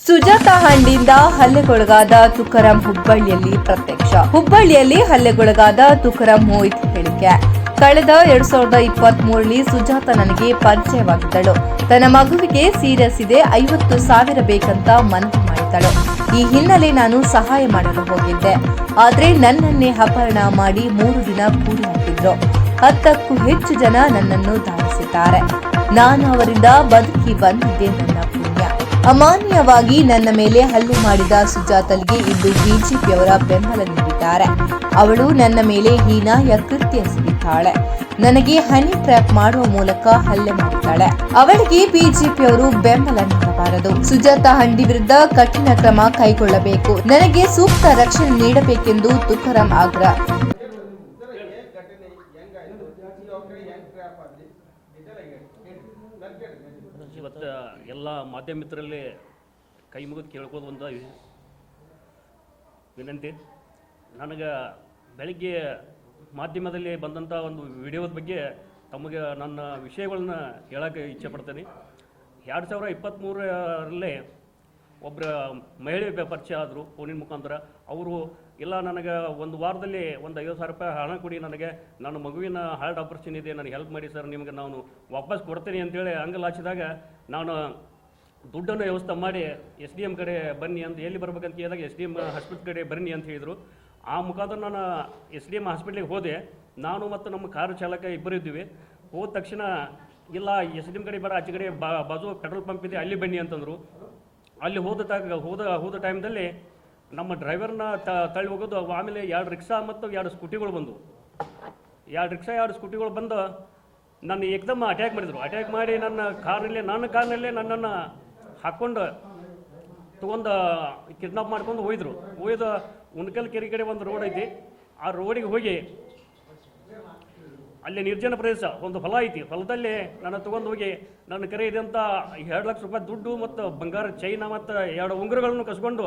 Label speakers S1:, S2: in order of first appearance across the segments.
S1: ಸುಜಾತಾ ಹಂಡಿಯಿಂದ ಹಲ್ಲೆಗೊಳಗಾದ ತುಕಾರಾಂ ಹುಬ್ಬಳ್ಳಿಯಲ್ಲಿ ಪ್ರತ್ಯಕ್ಷ. ಹುಬ್ಬಳ್ಳಿಯಲ್ಲಿ ಹಲ್ಲೆಗೊಳಗಾದ ತುಕಾರಾಂ ಮೋಹಿತ್ ಹೇಳಿಕೆ. ಕಳೆದ 2023ರಲ್ಲಿ ಸುಜಾತಾ ನನಗೆ ಪರಿಚಯವಾಗಿದ್ದಳು. ತನ್ನ ಮಗುವಿಗೆ ಸೀರಿಯಸ್ ಇದೆ, 50,000 ಬೇಕಂತ ಮನವಿ ಮಾಡಿದ್ದಳು. ಈ ಹಿನ್ನೆಲೆ ನಾನು ಸಹಾಯ ಮಾಡಲು ಹೋಗಿದ್ದೆ. ಆದರೆ ನನ್ನನ್ನೇ ಅಪಹರಣ ಮಾಡಿ 3 ದಿನ ಕೂಡಿ ಹಾಕಿದ್ರು. 10ಕ್ಕೂ ಹೆಚ್ಚು ಜನ ನನ್ನನ್ನು ಧಾವಿಸಿದ್ದಾರೆ. ನಾನು ಅವರಿಂದ ಬದುಕಿ ಬಂದಿದ್ದೆ. ನನ್ನ ಪುಣ್ಯ. ಅಮಾನ್ಯವಾಗಿ ನನ್ನ ಮೇಲೆ ಹಲ್ಲೆ ಮಾಡಿದ ಸುಜಾತಲ್ಗೆ ಇಂದು ಬಿಜೆಪಿಯವರ ಬೆಂಬಲ ನೀಡಿದ್ದಾರೆ. ಅವಳು ನನ್ನ ಮೇಲೆ ಹೀನಾಯ ಕೃತ್ಯ ಎಸಗಿದ್ದಾಳೆ. ನನಗೆ ಹನಿ ಟ್ರ್ಯಾಪ್ ಮಾಡುವ ಮೂಲಕ ಹಲ್ಲೆ ಮಾಡಿದ್ದಾಳೆ. ಅವಳಿಗೆ ಬಿಜೆಪಿಯವರು ಬೆಂಬಲ ನೀಡಬಾರದು. ಸುಜಾತಾ ಹಂಡಿ ವಿರುದ್ಧ ಕಠಿಣ ಕ್ರಮ ಕೈಗೊಳ್ಳಬೇಕು. ನನಗೆ ಸೂಕ್ತ ರಕ್ಷಣೆ ನೀಡಬೇಕೆಂದು ತುಕಾರಾಂ ಆಗ್ರಹ.
S2: ಇವತ್ತು ಎಲ್ಲ ಮಾಧ್ಯಮ ಮಿತ್ರರಲ್ಲಿ ಕೈ ಮುಗಿದು ಕೇಳ್ಕೋದು ಒಂದು ವಿನಂತಿ. ನನಗೆ ಬೆಳಗ್ಗೆ ಮಾಧ್ಯಮದಲ್ಲಿ ಬಂದಂಥ ಒಂದು ವಿಡಿಯೋದ ಬಗ್ಗೆ ತಮಗೆ ನನ್ನ ವಿಷಯಗಳನ್ನ ಹೇಳೋಕ್ಕೆ ಇಚ್ಛೆ ಪಡ್ತೀನಿ. 2023ರಲ್ಲಿ ಒಬ್ಬರ ಮಹಿಳೆ ಪರಿಚಯ ಆದರು ಫೋನಿನ ಮುಖಾಂತರ. ಅವರು ಇಲ್ಲ, ನನಗೆ ಒಂದು ವಾರದಲ್ಲಿ ಒಂದು 50,000 ರೂಪಾಯಿ ಹಣ ಕೊಡಿ, ನನಗೆ ನನ್ನ ಮಗುವಿನ ಹಾರ್ಟ್ ಆಪರೇಷನ್ ಇದೆ, ನನಗೆ ಹೆಲ್ಪ್ ಮಾಡಿ ಸರ್, ನಿಮಗೆ ನಾನು ವಾಪಸ್ ಕೊಡ್ತೀನಿ ಅಂತೇಳಿ ಅಂಗಲಾಚಿದಾಗ ನಾನು ದುಡ್ಡನ್ನು ವ್ಯವಸ್ಥೆ ಮಾಡಿ SDM ಕಡೆ ಬನ್ನಿ ಅಂತ, ಎಲ್ಲಿ ಬರ್ಬೇಕಂತ ಕೇಳಿದಾಗ SDM ಹಾಸ್ಪಿಟ್ಲ್ ಕಡೆ ಬನ್ನಿ ಅಂತ ಹೇಳಿದರು. ಆ ಮುಖಾಂತರ ನಾನು SDM ಹಾಸ್ಪಿಟ್ಲಿಗೆ ಹೋದೆ. ನಾನು ಮತ್ತು ನಮ್ಮ ಕಾರು ಚಾಲಕ ಇಬ್ಬರು ಇದ್ದೀವಿ. ಹೋದ ತಕ್ಷಣ ಇಲ್ಲ SDM ಕಡೆ ಬೇಡ, ಆಚೆ ಕಡೆ ಬಾಜು ಪೆಟ್ರೋಲ್ ಪಂಪ್ ಇದೆ, ಅಲ್ಲಿ ಬನ್ನಿ ಅಂತಂದರು. ಅಲ್ಲಿ ಹೋದ ಟೈಮ್ದಲ್ಲಿ ನಮ್ಮ ಡ್ರೈವರ್ನ ತಳ್ಳಿ ಹೋಗೋದು. ಆಮೇಲೆ 2 ರಿಕ್ಷಾ ಮತ್ತು 2 ಸ್ಕೂಟಿಗಳು ಬಂದು 2 ರಿಕ್ಷಾ 2 ಸ್ಕೂಟಿಗಳು ಬಂದು ನನ್ನ ಏಕದಮ್ ಅಟ್ಯಾಕ್ ಮಾಡಿದರು. ಅಟ್ಯಾಕ್ ಮಾಡಿ ನನ್ನ ಕಾರ್ನಲ್ಲೇ ನನ್ನನ್ನು ಹಾಕ್ಕೊಂಡು ತೊಗೊಂಡು ಕಿಡ್ನಾಪ್ ಮಾಡ್ಕೊಂಡು ಹೋಯ್ದರು. ಉಣಕಲ್ ಕೆರೆ ಕಡೆ ಒಂದು ರೋಡ್ ಐತಿ, ಆ ರೋಡಿಗೆ ಹೋಗಿ ಅಲ್ಲಿ ನಿರ್ಜನ ಪ್ರದೇಶ ಒಂದು ಹೊಲ ಐತಿ, ಹೊಲದಲ್ಲಿ ನನ್ನ ತೊಗೊಂಡು ಹೋಗಿ ನನ್ನ ಕರೆ ಇದೆ ಅಂತ 2 ಲಕ್ಷ ರೂಪಾಯಿ ದುಡ್ಡು ಮತ್ತು ಬಂಗಾರ ಚೈನ ಮತ್ತು 2 ಉಂಗುರಗಳನ್ನು ಕಸ್ಕೊಂಡು,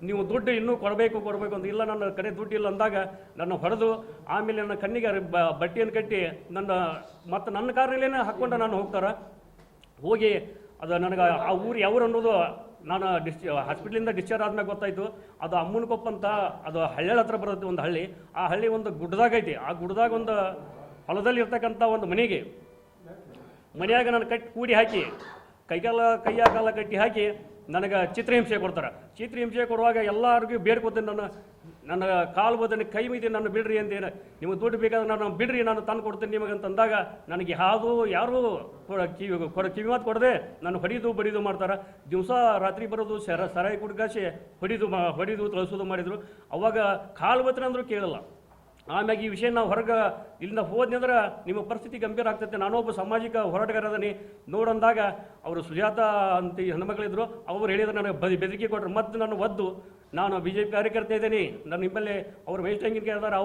S2: ನೀವು ದುಡ್ಡು ಇನ್ನೂ ಕೊಡಬೇಕು ಅಂತ, ಇಲ್ಲ ನನ್ನ ಕಡೆ ದುಡ್ಡು ಇಲ್ಲ ಅಂದಾಗ ನನ್ನ ಹೊಡೆದು, ಆಮೇಲೆ ನನ್ನ ಕಣ್ಣಿಗೆ ಬಟ್ಟೆಯನ್ನು ಕಟ್ಟಿ ನನ್ನ ಕಾರಿನಲ್ಲೇ ಹಾಕ್ಕೊಂಡು ನಾನು ಹೋಗ್ತಾರೆ. ಹೋಗಿ ಅದು ನನಗೆ ಆ ಊರು ಯಾವ್ರು ಅನ್ನೋದು ನಾನು ಹಾಸ್ಪಿಟ್ಲಿಂದ ಡಿಸ್ಚಾರ್ಜ್ ಆದ್ಮೇಲೆ ಗೊತ್ತಾಯಿತು. ಅದು ಅಮ್ಮನಕೊಪ್ಪ ಅಂತ, ಅದು ಹಳ್ಳಿ ಹತ್ರ ಬರುತ್ತೆ ಒಂದು ಹಳ್ಳಿ. ಆ ಹಳ್ಳಿ ಒಂದು ಗುಡ್ಡದಾಗ ಐತಿ. ಆ ಗುಡ್ಡದಾಗ ಒಂದು ಹೊಲದಲ್ಲಿ ಇರ್ತಕ್ಕಂಥ ಒಂದು ಮನೆಯಾಗ ನಾನು ಕೂಡಿ ಹಾಕಿ ಕೈಯ ಕಾಲ ಕಟ್ಟಿ ಹಾಕಿ ನನಗೆ ಚಿತ್ರಹಿಂಸೆ ಕೊಡ್ತಾರೆ. ಚಿತ್ರಹಿಂಸೆ ಕೊಡುವಾಗ ಎಲ್ಲರಿಗೂ ಬೇಡ್ಕೊತೀನಿ, ನನ್ನ ಕಾಲು ಬೋದನೆ ಕೈ ಮೀದಿ ನನ್ನ ಬಿಡ್ರಿ ಅಂತೇನು, ನಿಮಗೆ ದುಡ್ಡು ಬೇಕಾದ್ರೆ ನಾನು ಬಿಡ್ರಿ, ನಾನು ತಂದು ಕೊಡ್ತೀನಿ ನಿಮಗೆ ಅಂತಂದಾಗ ನನಗೆ ಯಾರೂ ಕಿವಿಮಾತು ಕೊಡದೆ ನಾನು ಹೊಡಿದು ಮಾಡ್ತಾರೆ. ದಿವಸ ರಾತ್ರಿ ಬರೋದು, ಸರಾಯಿ ಕುಡ್ಕಾಸಿ ಹೊಡಿದು ತಳಿಸೋದು ಮಾಡಿದರು. ಅವಾಗ ಕಾಲು ಬತ್ತನೆ ಅಂದರೂ ಕೇಳಲ್ಲ. ಆಮ್ಯಾಗ ಈ ವಿಷಯ ನಾವು ಹೊರಗೆ ಇಲ್ಲಿಂದ ಹೋದ್ನಿ ಅಂದ್ರೆ ನಿಮ್ಮ ಪರಿಸ್ಥಿತಿ ಗಂಭೀರ ಆಗ್ತೈತೆ, ನಾನೊಬ್ಬ ಸಾಮಾಜಿಕ ಹೋರಾಟಗಾರ ಅದೀನಿ ನೋಡಂದಾಗ ಅವರು ಸುಜಾತಾ ಅಂತ ಹೆಣ್ಮಕ್ಳಿದ್ರು. ಅವ್ರು ಹೇಳಿದ್ರೆ ನನಗೆ ಬೆದರಿಕೆ ಕೊಟ್ಟರು. ಮತ್ತು ನಾನು ಒದ್ದು, ನಾನು BJP ಕಾರ್ಯಕರ್ತ ಇದ್ದೀನಿ, ನನ್ನ ನಿಮ್ಮಲ್ಲಿ ಅವ್ರು ವೇಸ್ಟಂಗಿನ ಅದಾರ,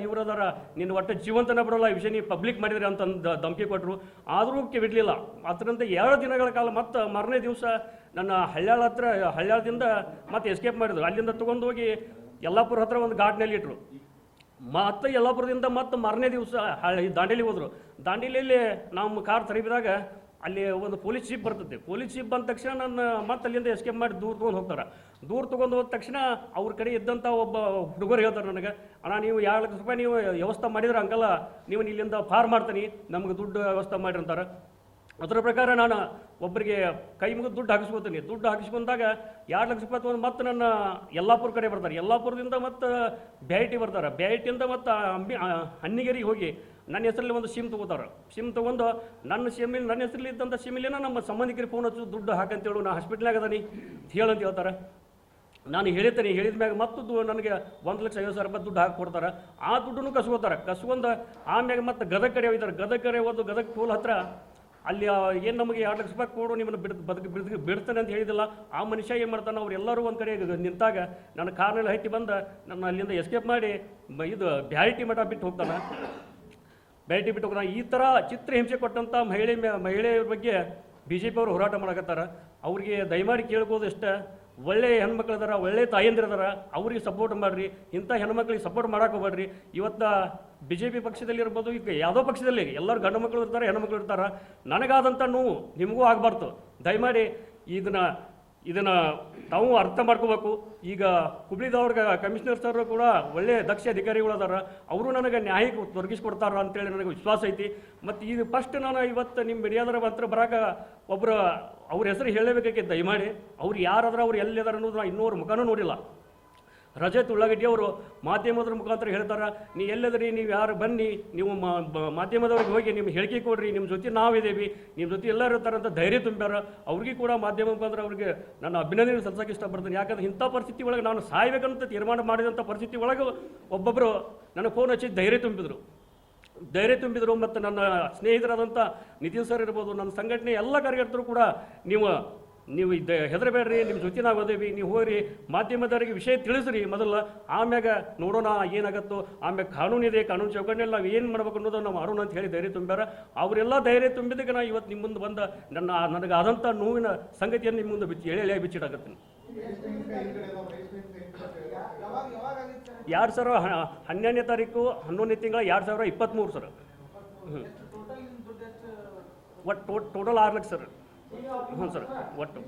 S2: ಇವ್ರದಾರ, ನಿನ್ನ ಒಟ್ಟು ಜೀವಂತನ ಬರೋಲ್ಲ, ಈ ವಿಷಯ ನೀವು ಪಬ್ಲಿಕ್ ಮಾಡಿದ್ರಿ ಅಂತಂದು ಧಮಕಿ ಕೊಟ್ಟರು. ಆದರೂ ಬಿಡಲಿಲ್ಲ. ಅದರಂತೆ 2 ದಿನಗಳ ಕಾಲ ಮತ್ತು ಮಾರನೇ ದಿವಸ ನನ್ನ ಹಳ್ಯಾಳದಿಂದ ಮತ್ತೆ ಎಸ್ಕೇಪ್ ಮಾಡಿದ್ರು. ಅಲ್ಲಿಂದ ತೊಗೊಂಡು ಹೋಗಿ ಯಲ್ಲಾಪುರ ಹತ್ರ ಒಂದು ಘಾಟ್ನಲ್ಲಿ ಇಟ್ಟರು. ಮತ್ತು ಯಲ್ಲಾಪುರದಿಂದ ಮತ್ತು ಮಾರನೇ ದಿವಸ ದಾಂಡೇಲಿ ಹೋದರು. ದಾಂಡೇಲಿಯಲ್ಲಿ ನಮ್ಮ ಕಾರ್ ತರಬಿದಾಗ ಅಲ್ಲಿ ಒಂದು ಪೊಲೀಸ್ ಜೀಪ್ ಬರ್ತದೆ. ಪೊಲೀಸ್ ಜೀಪ್ ಬಂದ ತಕ್ಷಣ ನನ್ನ ಮತ್ತೆ ಅಲ್ಲಿಂದ ಎಸ್ಕೇಪ್ ಮಾಡಿ ದೂರ ತೊಗೊಂಡು ಹೋಗ್ತಾರೆ. ದೂರ ತೊಗೊಂಡು ಹೋದ ತಕ್ಷಣ ಅವ್ರ ಕಡೆ ಇದ್ದಂಥ ಒಬ್ಬ ಹುಡುಗರು ಹೇಳ್ತಾರೆ ನನಗೆ, ಅಣ್ಣ ನೀವು 2 ಲಕ್ಷ ರೂಪಾಯಿ ನೀವು ವ್ಯವಸ್ಥೆ ಮಾಡಿದ್ರೆ ಅಂಕಲ್ಲ, ನೀವು ಇಲ್ಲಿಂದ ಫಾರ್ ಮಾಡ್ತೀನಿ, ನಮ್ಗೆ ದುಡ್ಡು ವ್ಯವಸ್ಥೆ ಮಾಡಿರ್ತಾರೆ. ಅದರ ಪ್ರಕಾರ ನಾನು ಒಬ್ಬರಿಗೆ ಕೈ ಮುಗಿದು ದುಡ್ಡು ಹಾಕಿಸ್ಕೊತೀನಿ. ದುಡ್ಡು ಹಾಕಿಸ್ಕೊಂಡಾಗ 2 ಲಕ್ಷ ರೂಪಾಯಿ ತೊಗೊಂಡು ಮತ್ತೆ ನನ್ನ ಯಲ್ಲಾಪುರ ಕಡೆ ಬರ್ತಾರೆ. ಯಲ್ಲಾಪುರದಿಂದ ಮತ್ತು ಬ್ಯಾಟಿ ಬರ್ತಾರೆ. ಬ್ಯಾಟಿಯಿಂದ ಮತ್ತು ಹಣ್ಣಿಗೇರಿಗೆ ಹೋಗಿ ನನ್ನ ಹೆಸರಲ್ಲಿ ಒಂದು ಸಿಮ್ ತೊಗೋತಾರೆ. ಸಿಮ್ ತೊಗೊಂಡು ನನ್ನ ಹೆಸರಲ್ಲಿ ಇದ್ದಂಥ ಸಿಮ್ಮಿಲೇನ ನಮ್ಮ ಸಂಬಂಧಿಕರಿಗೆ ಫೋನ್ ಹಚ್ಚು, ದುಡ್ಡು ಹಾಕಂತೇಳು, ನಾನು ಹಾಸ್ಪಿಟ್ಲಾಗ ಅದೀನಿ ಹೇಳಂತ ಹೇಳ್ತಾರೆ. ನಾನು ಹೇಳಿದ ಮ್ಯಾಗ ಮತ್ತು ನನಗೆ 1,50,000 ರೂಪಾಯಿ ದುಡ್ಡು ಹಾಕಿ ಕೊಡ್ತಾರೆ. ಆ ದುಡ್ಡನ್ನು ಕಸ್ಕೊಂಡು ಆಮ್ಯಾಗ ಮತ್ತು ಗದಗ ಕಡೆ ಹೋಗ್ತಾರೆ. ಗದಗ ಕಡೆ ಹೋದು ಗದಗ ಟೋಲ್ ಹತ್ರ ಅಲ್ಲಿ ಏನು ನಮಗೆ 2 ಲಕ್ಷ ರೂಪಾಯಿ ಕೊಡು, ನಿಮ್ಮನ್ನು ಬಿಡ್ತಾನೆ ಅಂತ ಹೇಳಿದಿಲ್ಲ. ಆ ಮನುಷ್ಯ ಏನು ಮಾಡ್ತಾನೆ, ಅವ್ರು ಎಲ್ಲರೂ ಒಂದು ಕಡೆ ನಿಂತಾಗ ನನ್ನ ಕಾರ್ನಲ್ಲಿ ಹತ್ತಿ ಬಂದು ನನ್ನ ಅಲ್ಲಿಂದ ಎಸ್ಕೇಪ್ ಮಾಡಿ ಇದು ಬ್ಯಾರಿಟಿ ಮಠ ಬಿಟ್ಟು ಹೋಗ್ತಾನೆ. ಈ ಥರ ಚಿತ್ರಹಿಂಸೆ ಕೊಟ್ಟಂಥ ಮಹಿಳೆಯರ ಬಗ್ಗೆ BJP ಅವರು ಹೋರಾಟ ಮಾಡಕತ್ತಾರ. ಅವ್ರಿಗೆ ದಯಮಾಡಿ ಕೇಳ್ಬೋದು ಇಷ್ಟೇ, ಒಳ್ಳೆ ಹೆಣ್ಮಕ್ಳಿದಾರ, ಒಳ್ಳೆ ತಾಯಂದಿರದಾರ, ಅವ್ರಿಗೆ ಸಪೋರ್ಟ್ ಮಾಡಿರಿ. ಇಂಥ ಹೆಣ್ಮಕ್ಳಿಗೆ ಸಪೋರ್ಟ್ ಮಾಡಕ್ಕೆ ಹೋಗ್ಬೇಡ್ರಿ. ಇವತ್ತು BJP ಪಕ್ಷದಲ್ಲಿ ಇರ್ಬೋದು, ಈಗ ಯಾವುದೋ ಪಕ್ಷದಲ್ಲಿ ಎಲ್ಲರೂ ಗಂಡು ಮಕ್ಕಳು ಇರ್ತಾರೆ, ಹೆಣ್ಮಕ್ಳು ಇರ್ತಾರೆ. ನನಗಾದಂಥ ನೋವು ನಿಮಗೂ ಆಗಬಾರ್ದು. ದಯಮಾಡಿ ಇದನ್ನು ಇದನ್ನು ತಾವು ಅರ್ಥ ಮಾಡ್ಕೋಬೇಕು. ಈಗ ಹುಬ್ಳಿದವ್ರಿಗೆ ಕಮಿಷನರ್ ಸರ್ ಕೂಡ ಒಳ್ಳೆಯ ದಕ್ಷ ಅಧಿಕಾರಿಗಳು ಅದಾರ, ಅವರು ನನಗೆ ನ್ಯಾಯ ಒದಗಿಸ್ಕೊಡ್ತಾರ ಅಂತೇಳಿ ನನಗೆ ವಿಶ್ವಾಸ ಐತಿ. ಮತ್ತು ಇದು ಫಸ್ಟ್ ನಾನು ಇವತ್ತು ನಿಮ್ಮ ಮೀಡಿಯಾದರ ಹತ್ರ ಬರಾಕ ಒಬ್ಬರು ಅವ್ರ ಹೆಸರು ಹೇಳಬೇಕಾಗಿತ್ತು. ದಯಮಾಡಿ ಅವ್ರು ಯಾರಾದ್ರೆ ಅವ್ರು ಎಲ್ಲಿದಾರ ಅನ್ನೋದು ನಾನು ಇನ್ನೂ ಅವ್ರ ಮುಖನೂ ನೋಡಿಲ್ಲ. ರಜತ್ ಉಳ್ಳಾಗಡ್ಡಿ ಅವರು ಮಾಧ್ಯಮದ ಮುಖಾಂತರ ಹೇಳ್ತಾರೆ, ನೀ ಎಲ್ಲದ್ರಿ, ನೀವು ಯಾರು ಬನ್ನಿ, ನೀವು ಮಾಧ್ಯಮದವ್ರಿಗೆ ಹೋಗಿ ನಿಮ್ಮ ಹೇಳಿಕೆ ಕೊಡ್ರಿ, ನಿಮ್ಮ ಜೊತೆ ನಾವಿದ್ದೀವಿ, ನಿಮ್ಮ ಜೊತೆ ಎಲ್ಲರೂ ಇರ್ತಾರೆ ಅಂತ ಧೈರ್ಯ ತುಂಬ್ಯಾರ. ಅವ್ರಿಗೆ ಕೂಡ ಮಾಧ್ಯಮ ಮುಖಾಂತರ ಅವ್ರಿಗೆ ನಾನು ಅಭಿನಂದನೆ ಸಲ್ಲಿಸೋಕೆ ಇಷ್ಟಪಡ್ತೀನಿ. ಯಾಕಂದ್ರೆ ಇಂಥ ಪರಿಸ್ಥಿತಿ ಒಳಗೆ ನಾನು ಸಾಯ್ಬೇಕಂತ ತೀರ್ಮಾನ ಮಾಡಿದಂಥ ಪರಿಸ್ಥಿತಿ ಒಳಗೆ ಒಬ್ಬೊಬ್ಬರು ನನಗೆ ಫೋನ್ ಹಚ್ಚಿ ಧೈರ್ಯ ತುಂಬಿದರು. ಮತ್ತು ನನ್ನ ಸ್ನೇಹಿತರಾದಂಥ ನಿತಿನ್ ಸರ್ ಇರ್ಬೋದು, ನನ್ನ ಸಂಘಟನೆ ಎಲ್ಲ ಕಾರ್ಯಕರ್ತರು ಕೂಡ ನೀವು ಹೆದರಬೇಡ್ರಿ, ನಿಮ್ಮ ಜೊತೆ ನಾವು ಓದೇವಿ, ನೀವು ಹೋಗ್ರಿ, ಮಾಧ್ಯಮದವರಿಗೆ ವಿಷಯ ತಿಳಿಸ್ರಿ ಮೊದಲು, ಆಮ್ಯಾಗ ನೋಡೋಣ ಏನಾಗತ್ತೋ, ಆಮ್ಯಾಗ ಕಾನೂನಿದೆ, ಕಾನೂನು ಚೌಕಟ್ಟಿನಲ್ಲಿ ನಾವು ಏನು ಮಾಡ್ಬೇಕು ಅನ್ನೋದು ನಾವು ಮಾಡೋಣ ಅಂತ ಹೇಳಿ ಧೈರ್ಯ ತುಂಬ್ಯಾರ. ಅವರೆಲ್ಲ ಧೈರ್ಯ ತುಂಬಿದ್ದಕ್ಕೆ ನಾನು ಇವತ್ತು ನಿಮ್ಮ ಮುಂದೆ ಬಂದ ನನಗಾದಂಥ ನೋವಿನ ಸಂಗತಿಯನ್ನು ನಿಮ್ಮ ಮುಂದೆ ಎಳೆ ಬಿಚ್ಚಿಡಾಕತ್ತೀನಿ. 2012 ತಾರೀಕು 11ನೇ ತಿಂಗಳ 2023 ಸರ್. ಒಟ್ಟು ಟೋಟಲ್ 6 ಲಕ್ಷ ಸರ್. ಹ್ಞೂ ಸರ್. ಒಟ್ಟು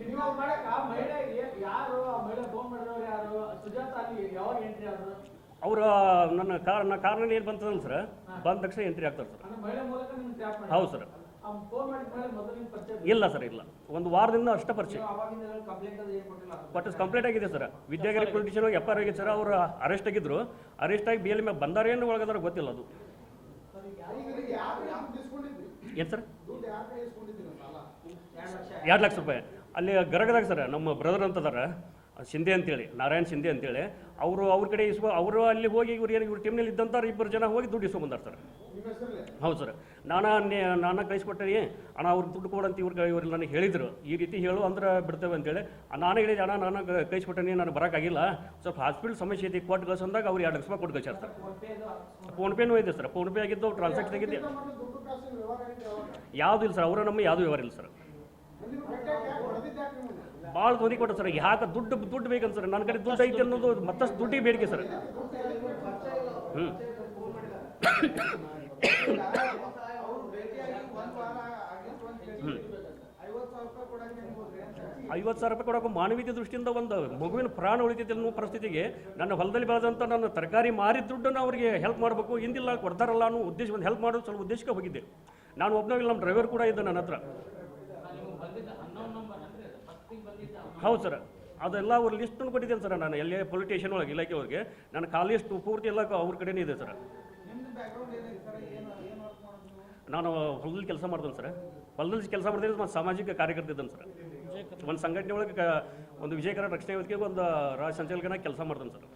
S2: ಅವ್ರ ನನ್ನ ಕಾರಣ ಏನು ಬಂತದಲ್ಲ ಸರ್, ಬಂದ ತಕ್ಷಣ ಎಂಟ್ರಿ ಆಗ್ತಾರೆ ಸರ್. ಹೌದು ಸರ್. ಇಲ್ಲ ಸರ್, ಇಲ್ಲ, ಒಂದು ವಾರದಿಂದ ಅಷ್ಟೇ ಪರಿಚಯ. ಬಟ್ ಕಂಪ್ಲೇಂಟ್ ಆಗಿದೆ ಸರ್. ವಿದ್ಯಾಗಿರಿ ಪೊಲಿಟಿಷಿಯನ್ ಹೋಗಿ FIR ಆಗಿದೆ ಸರ್. ಅವರು ಅರೆಸ್ಟ್ ಆಗಿದ್ರು, ಅರೆಸ್ಟ್ ಆಗಿ ಬೇಲ್ ಮೇಲೆ ಬಂದಾರೇನು ಒಳಗದಾರ ಗೊತ್ತಿಲ್ಲ. ಅದು ಏನು ಸರ್? 2 ಲಕ್ಷ ರೂಪಾಯಿ ಅಲ್ಲಿ ಗರಗದಾಗ ಸರ್. ನಮ್ಮ ಬ್ರದರ್ ಅಂತದಾರ ಶಿಂದೆ ಅಂತೇಳಿ, ನಾರಾಯಣ್ ಶಿಂದೆ ಅಂತೇಳಿ, ಅವ್ರ ಕಡೆ ಅವರು ಅಲ್ಲಿ ಹೋಗಿ ಇವ್ರ ಟೀಮ್ನಲ್ಲಿ ಇದ್ದಂಥ 2 ಜನ ಹೋಗಿ ದುಡ್ಡು ಇಸ್ಕೊಂಡ್ಬಂದಾರ ಸರ್. ಹೌದು ಸರ್. ನಾನು ಕಳಿಸ್ಕೊಟ್ಟೆ ಅಣ್ಣ, ಅವ್ರಿಗೆ ದುಡ್ಡು ಕೊಡಂತ ಇವ್ರು ನನಗೆ ಹೇಳಿದ್ರು, ಈ ರೀತಿ ಹೇಳು ಅಂದ್ರೆ ಬಿಡ್ತೇವೆ ಅಂತೇಳಿ. ನಾನು ಹೇಳಿದೆ, ಅಣ್ಣ ನಾನು ಕಳಿಸ್ಕೊಟ್ಟೆ, ನಾನು ಬರೋಕ್ಕಾಗಿಲ್ಲ, ಸ್ವಲ್ಪ ಹಾಸ್ಪಿಟಲ್ ಸಮಸ್ಯೆ ಐತಿ, ಕೊಟ್ಟು ಕಳ್ಸಂದಾಗ ಅವ್ರು 2 ಲಕ್ಷ ರೂಪಾಯಿ ಕೊಟ್ಟು ಕಳ್ಸ್ಯಾರ ಸರ್. ಫೋನ್ಪೇನೂ ಇದೆ ಸರ್. ಫೋನ್ಪೇ ಆಗಿದ್ದು ಟ್ರಾನ್ಸಾಕ್ಷನ್ ಆಗಿದೆ. ಯಾವುದೂ ಇಲ್ಲ ಸರ್, ಅವರ ನಮ್ಮ ಯಾವುದೂ ವ್ಯವಹಾರ ಇಲ್ಲ ಸರ್. ಭಾಳ ತೊಂದರೆ ಕೊಟ್ಟ ಸರ್. ಯಾಕೆ ದುಡ್ಡು ಬೇಕಂತ ಸರ್, ನನ್ನ ಕಡೆ ದುಡ್ಡು ಐತೆ ಅನ್ನೋದು ಮತ್ತಷ್ಟು ದುಡ್ಡಿಗೆ ಬೇಡಿಕೆ ಸರ್. ಹ್ಞೂ 50,000 ರೂಪಾಯಿ ಕೊಡೋಕೆ ಮಾನವೀಯತೆ ದೃಷ್ಟಿಯಿಂದ ಒಂದು ಮಗುವಿನ ಪ್ರಾಣ ಉಳಿತೈತೆ ಅನ್ನೋ ಪರಿಸ್ಥಿತಿಗೆ ನನ್ನ ಹೊಲದಲ್ಲಿ ಬೆಳೆದಂಥ ನನ್ನ ತರಕಾರಿ ಮಾರಿದ ದುಡ್ಡನ್ನು ಅವರಿಗೆ ಹೆಲ್ಪ್ ಮಾಡಬೇಕು, ಹಿಂದಿಲ್ಲ ಕೊಡ್ತಾರಲ್ಲ ಅನ್ನೋ ಉದ್ದೇಶ, ಒಂದು ಹೆಲ್ಪ್ ಮಾಡೋದು ಸ್ವಲ್ಪ ಉದ್ದೇಶಕ್ಕೆ ಹೋಗಿದ್ದೆ. ನಾನು ಒಬ್ಬನಾಗಿಲ್ಲ, ನಮ್ಮ ಡ್ರೈವರ್ ಕೂಡ ಇದ್ದ ನನ್ನ ಹತ್ರ. ಹೌದು ಸರ್. ಅದೆಲ್ಲ ಅವ್ರ ಲಿಸ್ಟನ್ನು ಕೊಟ್ಟಿದ್ದೇನೆ ಸರ್. ನಾನು ಎಲ್ಲೇ ಪೊಲೀಸ್ ಸ್ಟೇಷನ್ ಒಳಗೆ ಇಲಾಖೆ ಅವ್ರಿಗೆ ನನ್ನ ಕಾಲ್ ಲಿಸ್ಟ್ ಪೂರ್ತಿ ಎಲ್ಲ ಅವ್ರ ಕಡೆನೇ ಇದೆ ಸರ್. ನಾನು ಹೊಲದಲ್ಲಿ ಕೆಲಸ ಮಾಡ್ತೇನೆ ಸರ್. ಹೊಲದಲ್ಲಿ ಕೆಲಸ ಮಾಡ್ತೀನಿ, ಮತ್ತು ಸಾಮಾಜಿಕ ಕಾರ್ಯಕರ್ತ ಇದ್ದೇನೆ ಸರ್. ಒಂದು ಸಂಘಟನೆ ಒಳಗೆ ಒಂದು ವಿಜಯಕರ ರಕ್ಷಣೆ ವೇದಿಕೆಗೆ ಒಂದು ರಾಜ್ಯ ಸಂಚಾಲಕನಾಗಿ ಕೆಲಸ ಮಾಡ್ತೇನೆ ಸರ್.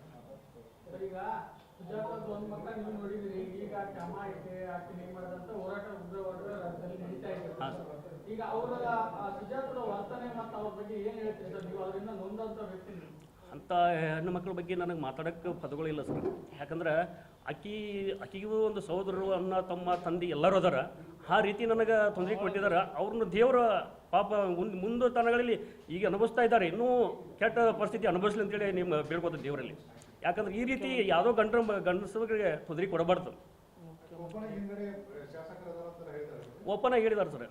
S2: ಅಂಥ ಹೆಣ್ಣು ಮಕ್ಕಳ ಬಗ್ಗೆ ನನಗೆ ಮಾತಾಡೋಕ್ಕೆ ಪದಗಳಿಲ್ಲ ಸರ್. ಯಾಕಂದ್ರೆ ಆಕಿಗೂ ಒಂದು ಸಹೋದರರು, ಅಣ್ಣ, ತಮ್ಮ, ತಂದೆ ಎಲ್ಲರೂ ಅದಾರ. ಆ ರೀತಿ ನನಗೆ ತೊಂದರೆ ಕೊಟ್ಟಿದ್ದಾರೆ. ಅವ್ರನ್ನ ದೇವರ ಪಾಪ ಮುಂದೆ ತನಗಳಲ್ಲಿ ಈಗ ಅನುಭವಿಸ್ತಾ ಇದ್ದಾರೆ. ಇನ್ನೂ ಕೆಟ್ಟ ಪರಿಸ್ಥಿತಿ ಅನುಭವಿಸ್ಲಿ ಅಂತೇಳಿ ನಿಮ್ಮ ಬೇಡ್ಕೋತ ದೇವರಲ್ಲಿ. ಯಾಕಂದ್ರೆ ಈ ರೀತಿ ಯಾವುದೋ ಗಂಡಸರಿಗೆ ತೊಂದರೆ ಕೊಡಬಾರ್ದು. ಓಪನ್ ಆಗಿ ಹೇಳಿದಾರೆ ಸರ್.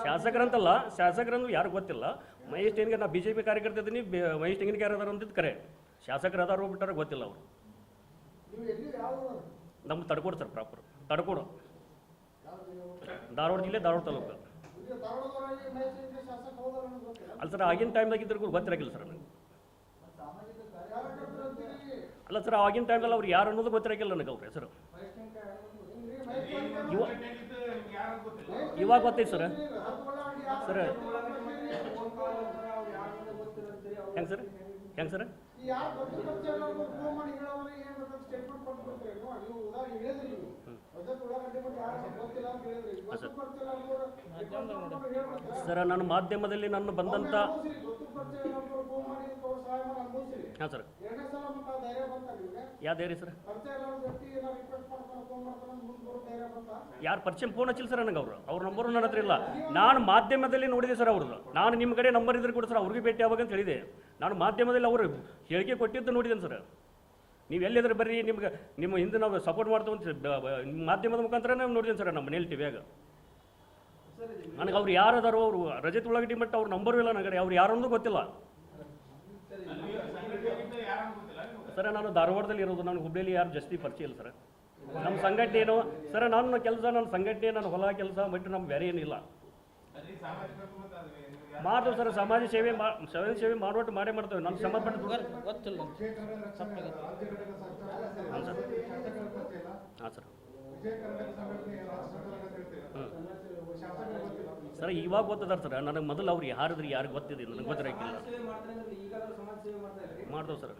S2: ಶಾಸಕರಂತಲ್ಲ, ಶಾಸಕರಂದು ಯಾರು ಗೊತ್ತಿಲ್ಲ. ಮಹೇಶ್ ಟೆಂಗಿನ ನಾ BJP ಕಾರ್ಯಕರ್ತ ಇದ್ದೀನಿ, ಮಹೇಶ್ ಟೆಂಗಿನಕಾಯಿ ಅದಾರ ಅಂತಿದ್ದು ಕರೆ. ಶಾಸಕರು ಅದಾರು ಬಿಟ್ಟಾರ ಗೊತ್ತಿಲ್ಲ ಅವರು. ನಮ್ಮ ತಡ್ಕೋಡು ಸರ್, ಪ್ರಾಪರ್ ತಡ್ಕೋಡು, ಧಾರವಾಡ ಜಿಲ್ಲೆ, ಧಾರವಾಡ ತಾಲೂಕು. ಅಲ್ಲ ಸರ್, ಆಗಿನ ಟೈಮ್ದಾಗ ಇದ್ರಿಗೂ ಗೊತ್ತಿರಾಗಿಲ್ಲ ಸರ್ ನನಗೆ. ಅಲ್ಲ ಸರ್, ಆಗಿನ ಟೈಮ್ದಲ್ಲಿ ಅವ್ರು ಯಾರು ಅನ್ನೋದು ಗೊತ್ತಿರಾಗಿಲ್ಲ ನನಗೆ ಅವ್ರ ಹೆಸರು. ಇವಾಗ ಗೊತ್ತೈತೆ ಸರ್. ಸರ್ ಹೆಂಗೆ ಸರ್, ಹೆಂಗೆ ಸರ್? ಸರ್, ನಾನು ಮಾಧ್ಯಮದಲ್ಲಿ ನಾನು ಬಂದಂಥ, ಹಾಂ ಸರ್, ಯಾವ ಧೈರ್ಯ ಸರ್? ಯಾರು ಪರಿಚಯ ಫೋನ್ ಹಚ್ಚಿಲ್ಲ ಸರ್ ನನಗೆ. ಅವ್ರ ನಂಬರು ನನ್ನ ಹತ್ರ ಇಲ್ಲ. ನಾನು ಮಾಧ್ಯಮದಲ್ಲಿ ನೋಡಿದೆ ಸರ್ ಅವ್ರದ್ದು. ನಾನು ನಿಮ್ಮ ಕಡೆ ನಂಬರ್ ಇದ್ರೆ ಕೂಡ ಸರ್ ಅವ್ರಿಗೆ ಭೇಟಿ ಆವಾಗ ಅಂತ ಹೇಳಿದೆ. ನಾನು ಮಾಧ್ಯಮದಲ್ಲಿ ಅವರು ಹೇಳಿಕೆ ಕೊಟ್ಟಿದ್ದು ನೋಡಿದ್ದೇನೆ ಸರ್. ನೀವು ಎಲ್ಲಿದ್ರೆ ಬರ್ರಿ, ನಿಮ್ಮ ಹಿಂದೆ ನಾವು ಸಪೋರ್ಟ್ ಮಾಡ್ತೇವೆ ಅಂತ ಮಾಧ್ಯಮದ ಮುಖಾಂತರ ನಾವು ನೋಡಿದ್ದೇನೆ ಸರ್ ನಮ್ಮ ಮನೇಲಿ ಟಿವಿಯಾಗ. ನನಗೆ ಅವ್ರು ಯಾರದಾರೋ, ಅವರು ರಜತ್ ಉಳ್ಳಾಗಡ್ಡಿ ಮಟ್ಟ ಅವ್ರ ನಂಬರು ಇಲ್ಲ ನನಗೆ. ಅವ್ರು ಯಾರನ್ನೂ ಗೊತ್ತಿಲ್ಲ. ಸರ್ ನಾನು ಧಾರವಾಡದಲ್ಲಿ ಇರೋದು, ನಾನು ಹುಬ್ಬಳ್ಳಿಯಲ್ಲಿ ಯಾರು ಜಾಸ್ತಿ ಪರಿಚಯ ಇಲ್ಲ ಸರ್. ನಮ್ಮ ಸಂಘಟನೆ ಏನೋ ಸರ್, ನನ್ನ ಕೆಲಸ ನನ್ನ ಸಂಘಟನೆ, ನನ್ನ ಹೊಲ ಕೆಲಸ ಬಿಟ್ಟು ನಮ್ಗೆ ಬೇರೆ ಏನಿಲ್ಲ. ಮಾಡ್ತೇವೆ ಸರ್, ಸಮಾಜ ಸೇವೆ ಮಾಡುವಟ್ಟು ಮಾಡೇ ಮಾಡ್ತೇವೆ. ನಮ್ಮ ಸಂಬಂಧಪಟ್ಟ
S3: ಗೊತ್ತಿಲ್ಲ
S2: ಹಾಂ ಸರ್. ಹಾಂ ಸರ್. ಸರ್ ಇವಾಗ ಗೊತ್ತದಾರ ಸರ್, ನನಗೆ ಮೊದಲು ಅವ್ರು ಯಾರಿದ್ರಿ ಯಾರಿಗೆ ಗೊತ್ತಿದೆ ನನಗೆ ಗೊತ್ತಿರಕ್ಕಿಲ್ಲ. ಮಾಡ್ತೇವೆ ಸರ್.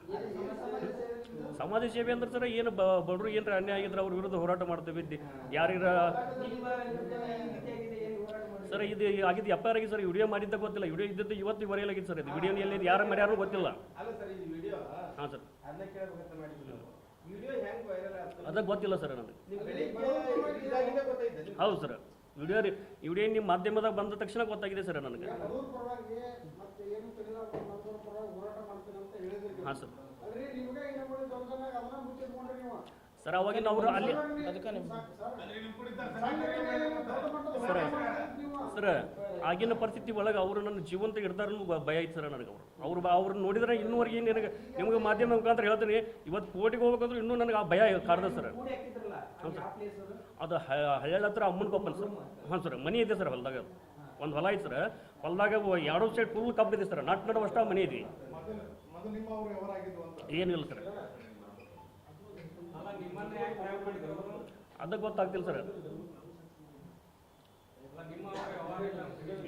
S2: ಸಮಾಜ ಸೇವೆ ಅಂದ್ರೆ ಸರ್ ಏನು ಬಡವರು ಏನಾರ ಅನ್ಯಾಯ ಆಗಿದ್ರೆ ಅವ್ರ ವಿರುದ್ಧ ಹೋರಾಟ ಮಾಡ್ತೇವೆ. ಯಾರಿರ ಸರ್ ಇದು ಆಗಿದ್ದು FIR ಆಗಿ ಸರ್, ವಿಡಿಯೋ ಮಾಡಿದ್ದ ಗೊತ್ತಿಲ್ಲ. ವಿಡಿಯೋ ಇದ್ದದ್ದು ಇವತ್ತು ಬರೆಯಲಾಗಿತ್ತು ಸರ್. ಇದು ವಿಡಿಯೋ ಎಲ್ಲಿ ಯಾರು ಮಾಡ್ಯಾರು ಗೊತ್ತಿಲ್ಲ. ಹಾಂ ಸರ್, ಅದಕ್ಕೆ ಗೊತ್ತಿಲ್ಲ ಸರ್ ನನಗೆ. ಹೌದು ಸರ್, ವಿಡಿಯೋ ನಿಮ್ಮ ಮಾಧ್ಯಮದಾಗ ಬಂದ ತಕ್ಷಣ ಗೊತ್ತಾಗಿದೆ ಸರ್ ನನಗೆ. ಹಾಂ ಸರ್. ಸರ್ ಅವಾಗಿನ ಅವರು ಅಲ್ಲಿ ಸರ್ ಆಗಿನ ಪರಿಸ್ಥಿತಿ ಒಳಗೆ ಅವರು ನನ್ನ ಜೀವಂತ ಇರ್ತಾರನ್ನು ಭಯ ಐತೆ ಸರ್ ನನಗೆ. ಅವ್ರನ್ನ ನೋಡಿದ್ರೆ ಇನ್ನೂವರೆಗೆ ನಿಮಗೆ ಮಾಧ್ಯಮ ಮುಖಾಂತರ ಹೇಳ್ತೀನಿ, ಇವತ್ತು ಕೋರ್ಟಿಗೆ ಹೋಗ್ಬೇಕಂದ್ರೆ ಇನ್ನೂ ನನಗೆ ಆ ಭಯ ಕಾಡ್ದ ಸರ್. ಹೌದು ಸರ್, ಅದು ಹಳ್ಳಿ ಹತ್ರ ಅಮ್ಮನ ಕೊಪ್ಪಲ್ ಸರ್. ಹಾಂ ಸರ್, ಮನೆ ಇದೆ ಸರ್ ಹೊಲದಾಗ, ಒಂದು ಹೊಲ ಐತೆ ಸರ್. ಹೊಲದಾಗ ಎರಡೂ ಸೈಡ್ ಫುಲ್ ಕಬ್ಬಿದೆ ಸರ್, ನಡುವಷ್ಟ ಮನೆ ಇದೆ. ಏನಿಲ್ಲ ಸರ್, ಅದಕ್ಕೆ ಗೊತ್ತಾಗ್ತಿಲ್ಲ ಸರ್.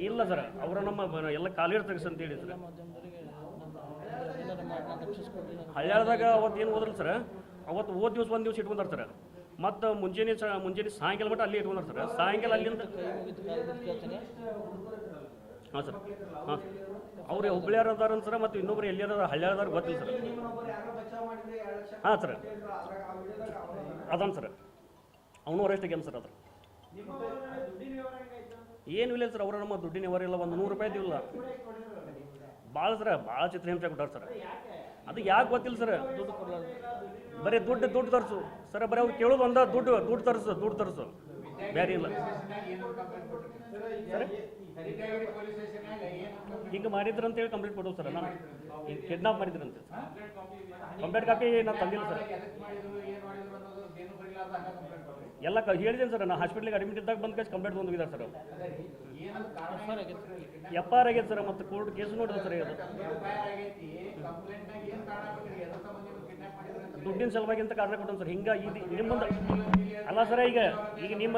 S2: ಇಲ್ಲ ಸರ್, ಅವರ ನಮ್ಮ ಎಲ್ಲ ಕಾಲಿರ್ ತೆಗಿಸ್ ಅಂತ ಹೇಳಿ ಸರ್. ಹಳ್ಯಾಳದಾಗ ಅವತ್ತು ಏನು ಹೋದ್ರಲ್ಲ ಸರ್, ಅವತ್ತು ಹೋದ ದಿವಸ ಒಂದು ದಿವಸ ಇಟ್ಕೊಂಡಾರ ಸರ್. ಮತ್ತು ಮುಂಜಾನೆ ಸಾಯಂಕಾಲ ಮಟ್ಟ ಅಲ್ಲಿ ಇಟ್ಕೊಂಡಾರ ಸರ್. ಸಾಯಂಕಾಲ ಅಲ್ಲಿಂದ ಹಾಂ ಸರ್. ಹಾಂ, ಅವ್ರು ಹುಬ್ಳಿಯಾರ ಅದಾರ ಸರ್, ಮತ್ತು ಇನ್ನೊಬ್ರು ಎಲ್ಲಿಯಾರ ಹಳ್ಯಾಳದಾರ ಗೊತ್ತಿಲ್ಲ ಸರ್. ಹಾಂ ಸರ್, ಅದಾನ ಸರ್, ಅವನು ಅರೆಸ್ಟ್ ಆಗ್ಯಾನ ಸರ್. ಅದ್ರ ಏನು ಇಲ್ಲ ಸರ್, ಅವರ ನಮ್ಮ ದುಡ್ಡಿನ ವ್ಯವಹಾರ ಇಲ್ಲ, ಒಂದು 100 ರೂಪಾಯಿ ಇದಿಲ್ಲ. ಭಾಳ ಸರ್, ಭಾಳ ಚಿತ್ರಹಿಂಸೆ ಕೊಟ್ಟಾರ ಸರ್. ಅದು ಯಾಕೆ ಗೊತ್ತಿಲ್ಲ ಸರ್. ಬರೀ ದುಡ್ಡು ತರಿಸು ಸರ್, ಬರೀ ಅವ್ರು ಕೇಳೋದು ಒಂದ ದುಡ್ಡು ತರಿಸು ಬೇರೆ ಇಲ್ಲ ಸರ್. ಹಿಂಗೆ ಮಾಡಿದ್ರು ಅಂತೇಳಿ ಕಂಪ್ಲೇಂಟ್ ಕೊಟ್ಟವು ಸರ್. ನಾನು ಈಗ ಕಿಡ್ನಾಪ್ ಮಾಡಿದ್ರಂತೆ. ಕಂಪ್ಲೇಂಟ್ ಕಾಪಿ ನಾನು ತಂದಿಲ್ಲ ಸರ್. ಎಲ್ಲ ಹೇಳಿದ್ದೇನೆ ಸರ್, ನಾನು ಹಾಸ್ಪಿಟ್ಲಿಗೆ ಅಡ್ಮಿಟ್ ಇದ್ದಾಗ ಬಂದ ಕಳಿಸಿ ಕಂಪ್ಲೇಂಟ್ ತೊಗೊಂಡೋಗಿದ್ದಾರೆ ಸರ್. FIR ಆಗೈತೆ ಸರ್, ಮತ್ತು ಕೋರ್ಟ್ ಕೇಸು ನೋಡಿದೆ ಸರ್. ಇದು ದುಡ್ಡಿನ ಸಲುವಾಗಿ ಅಂತ ಕಾರಣ ಕೊಟ್ಟನು ಸರ್. ಹಿಂಗೆ ನಿಮ್ಮ ಮುಂದೆ ಅಲ್ಲ ಸರ್, ಈಗ ನಿಮ್ಮ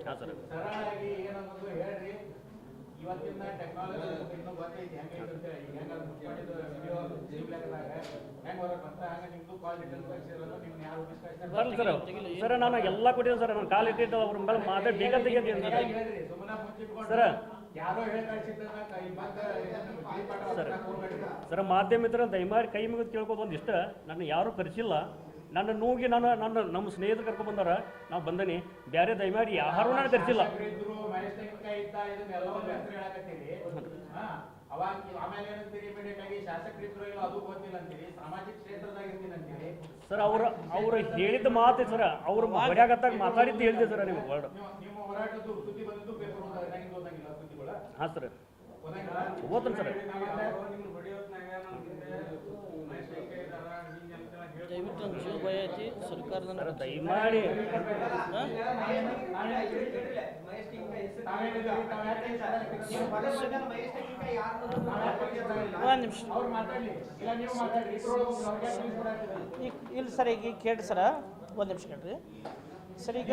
S2: ಹಾಂ ಸರ್.
S4: ಇವತ್ತಿನ ಟೆಕ್ನಾಲಜಿ ಇನ್ನೂ ಗೊತ್ತೈತಿ
S2: ಬರಲಿ ಸರ್. ಸರ್ ನಾನು ಎಲ್ಲ ಕೊಟ್ಟಿದ್ದೀನಿ ಸರ್, ನಾನು ಕಾಲು ಇಟ್ಟಿದ್ದು ಅವ್ರ ಮೇಲೆ ಮಾತಾಡಿ ಬೇಗ ತೆಗೆದಿದ್ದೀನಿ ಸರ್. ಸರ್ ಸರ್ ಮಾಧ್ಯಮ ಇದ್ರೆ ದಯಮಾಡಿ ಕೈ ಮುಗಿದು ಕೇಳ್ಬೋದು, ಒಂದಿಷ್ಟು ನನ್ನ ಯಾರೂ ಕರೆಸಿಲ್ಲ. ನನ್ನ ನೋಗಿ ನಮ್ಮ ಸ್ನೇಹಿತರು ಕರ್ಕೊಂಡು ಬಂದಾರ, ನಾವು ಬಂದನಿ. ಬೇರೆ ದಯಮಾಡಿ ಯಾರು ನಾನು ಕರೆಸಿಲ್ಲ. ಸರ್ ಅವ್ರು ಹೇಳಿದ ಮಾತು ಸರ್, ಅವ್ರು ಹೊಡ್ಯಾಗತ್ತಾಗ ಮಾತಾಡಿದ್ದು ಹೇಳಿದೆ ಸರ್ ನಿಮ್ಗೆ ವರ್ಡ್. ಹಾಂ ಸರ್, ಓದ್ತೀನಿ ಸರ್.
S3: ದಯವಿಟ್ಟು ನಮ್ಮ ಜೀವ ಭಯ ಐತಿ ಸರ್ಕಾರದಿಂದ
S2: ದಯಮಾಡಿ
S3: ಒಂದು ನಿಮಿಷ ಇಲ್ಲ ಸರ್, ಈಗ ಕೇಳಿ ಸರ, ಒಂದು ನಿಮಿಷ ಕೇಳ್ರಿ ಸರ್. ಈಗ